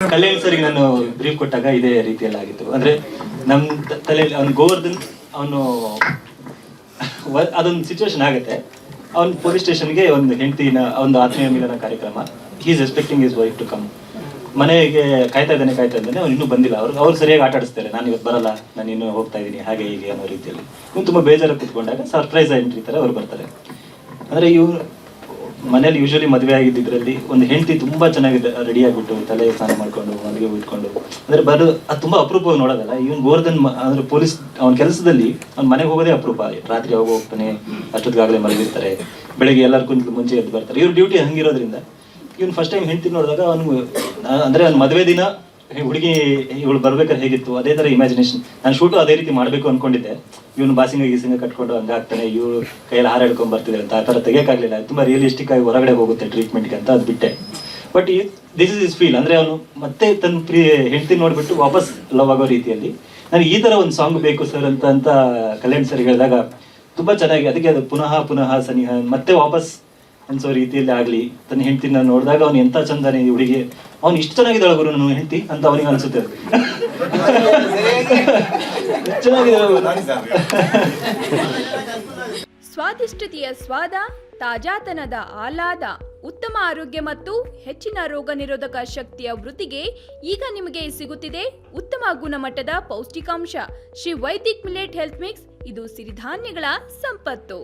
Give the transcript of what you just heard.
ಕಲ್ಯಾಣ್ ಸರಿಗೆ ನಾನು ಬ್ರೀಫ್ ಕೊಟ್ಟಾಗ ಇದೇ ರೀತಿಯಲ್ಲಿ ಆಗಿತ್ತು. ಅಂದ್ರೆ ನಮ್ ತಲೆಯಲ್ಲಿ ಅವ್ನು ಗೋವರ್ಧನ್ ಅವನು ಅದೊಂದು ಸಿಚುವೇಶನ್ ಆಗುತ್ತೆ. ಅವ್ನು ಪೊಲೀಸ್ ಸ್ಟೇಷನ್ಗೆ ಒಂದು ಹೆಂಡತಿನ ಒಂದು ಆತ್ಮೀಯ ಮಿಲನ ಕಾರ್ಯಕ್ರಮ, he is expecting his wife to come. ಮನೆಗೆ ಕಾಯ್ತಾ ಇದ್ದಾನೆ ಅವ್ನು ಇನ್ನೂ ಬಂದಿಲ್ಲ. ಅವ್ರು ಸರಿಯಾಗಿ ಆಟ ಆಡಿಸ್ತಾರೆ, ನಾನು ಇವತ್ತು ಬರಲ್ಲ, ನಾನು ಇನ್ನೂ ಹೋಗ್ತಾ ಇದ್ದೀನಿ ಹಾಗೆ ಹೀಗೆ ಅನ್ನೋ ರೀತಿಯಲ್ಲಿ. ಇವ್ನು ತುಂಬ ಬೇಜಾರಾಗಿ ಕೂತ್ಕೊಂಡಾಗ ಸರ್ಪ್ರೈಸ್ ಎಂಟ್ರಿ ಥರ ಅವ್ರು ಬರ್ತಾರೆ. ಅಂದರೆ ಇವ್ರು ಮನೇಲಿ ಯೂಶಲಿ ಮದುವೆ ಆಗಿದ್ದರಲ್ಲಿ ಒಂದು ಹೆಂಡತಿ ತುಂಬಾ ಚೆನ್ನಾಗಿದೆ, ರೆಡಿ ಆಗಿಬಿಟ್ಟು ತಲೆ ಸ್ನಾನ ಮಾಡ್ಕೊಂಡು ಮನೆಗೆ ಉಟ್ಕೊಂಡು, ಅಂದ್ರೆ ಅದು ತುಂಬಾ ಅಪರೂಪವಾಗಿ ನೋಡೋದಲ್ಲ. ಇವನ್ ಗೋವರ್ಧನ್ ಅಂದ್ರೆ ಪೊಲೀಸ್ ಅವನ ಕೆಲಸದಲ್ಲಿ ಅವ್ನ ಮನೆಗೆ ಹೋಗೋದೇ ಅಪರೂಪ. ರಾತ್ರಿ ಹೋಗ್ತಾನೆ, ಅಷ್ಟೊತ್ತಿಗಾಗಲೇ ಮಲಗಿರ್ತಾರೆ, ಬೆಳಗ್ಗೆ ಎಲ್ಲರ ಕುಂತ ಮುಂಚೆ ಎದ್ದು ಬರ್ತಾರೆ. ಇವ್ರ ಡ್ಯೂಟಿ ಹಂಗಿರೋದ್ರಿಂದ ಇವ್ನು ಫಸ್ಟ್ ಟೈಮ್ ಹೆಂಡತಿ ನೋಡಿದಾಗ ಅವ್ನಿಗೆ ಅಂದ್ರೆ ಅವ್ನ ಮದುವೆ ದಿನ ಹುಡುಗಿ ಇವಳು ಬರ್ಬೇಕಾದ್ರೆ ಹೇಗಿತ್ತು ಅದೇ ತರ ಇಮ್ಯಾಜಿನೇಷನ್. ನಾನು ಶೂಟು ಅದೇ ರೀತಿ ಮಾಡಬೇಕು ಅನ್ಕೊಂಡಿದ್ದೆ. ಇವನು ಗೀಸಿಂಗ ಕಟ್ಕೊಂಡು ಹಂಗಾಗ್ತಾನೆ, ಇವಳು ಕೈಯಲ್ಲಿ ಹಾರ ಹಿಡ್ಕೊಂಡ್ ಬರ್ತಿದ್ರೆ ಅಂತ ಆ ಥರ ತೆಗಿಯಕ್ಕಾಗಲಿಲ್ಲ. ತುಂಬಾ ರಿಯಲಿಸ್ಟಿಕ್ ಆಗಿ ಹೊರಗಡೆ ಹೋಗುತ್ತೆ ಟ್ರೀಟ್ಮೆಂಟ್ಗೆ ಅಂತ ಅದು ಬಿಟ್ಟೆ. ಬಟ್ ದಿಸ್ ಇಸ್ ಫೀಲ್, ಅಂದ್ರೆ ಅವನು ಮತ್ತೆ ತನ್ನ ಹೆಂಡತಿ ನೋಡ್ಬಿಟ್ಟು ವಾಪಸ್ ಲವ್ ಆಗೋ ರೀತಿಯಲ್ಲಿ ನನಗೆ ಈ ತರ ಒಂದು ಸಾಂಗ್ ಬೇಕು ಸರ್ ಅಂತ ಕಲ್ಯಾಣ್ ಸರ್ ಹೇಳಿದಾಗ ತುಂಬಾ ಚೆನ್ನಾಗಿ, ಅದಕ್ಕೆ ಅದು ಪುನಃ ಪುನಃ ಸನಿಹ ಮತ್ತೆ ವಾಪಸ್ ಅನ್ಸೋ ರೀತಿಯಲ್ಲಿ ಆಗ್ಲಿ. ತನ್ನ ಹೆಂಡತಿನ ನೋಡಿದಾಗ ಅವ್ನು ಎಂತ ಚಂದಾನೆ ಈ ಹುಡುಗಿ, ಅವ್ನು ಇಷ್ಟು ಚೆನ್ನಾಗಿದ್ದಾಳ ಗುರು ನನ್ನ ಹೆಂಡತಿ ಅಂತ ಅವನಿಗೆ ಅನ್ಸುತ್ತೆ. ಸ್ವಾದಿಷ್ಟತೆಯ ಸ್ವಾದ, ತಾಜಾತನದ ಆಹ್ಲಾದ, ಉತ್ತಮ ಆರೋಗ್ಯ ಮತ್ತು ಹೆಚ್ಚಿನ ರೋಗ ನಿರೋಧಕ ಶಕ್ತಿಯ ವೃದ್ಧಿಗೆ ಈಗ ನಿಮಗೆ ಸಿಗುತ್ತಿದೆ ಉತ್ತಮ ಗುಣಮಟ್ಟದ ಪೌಷ್ಟಿಕಾಂಶ Shri Vaidik millet health mix. ಇದು ಸಿರಿಧಾನ್ಯಗಳ ಸಂಪತ್ತು.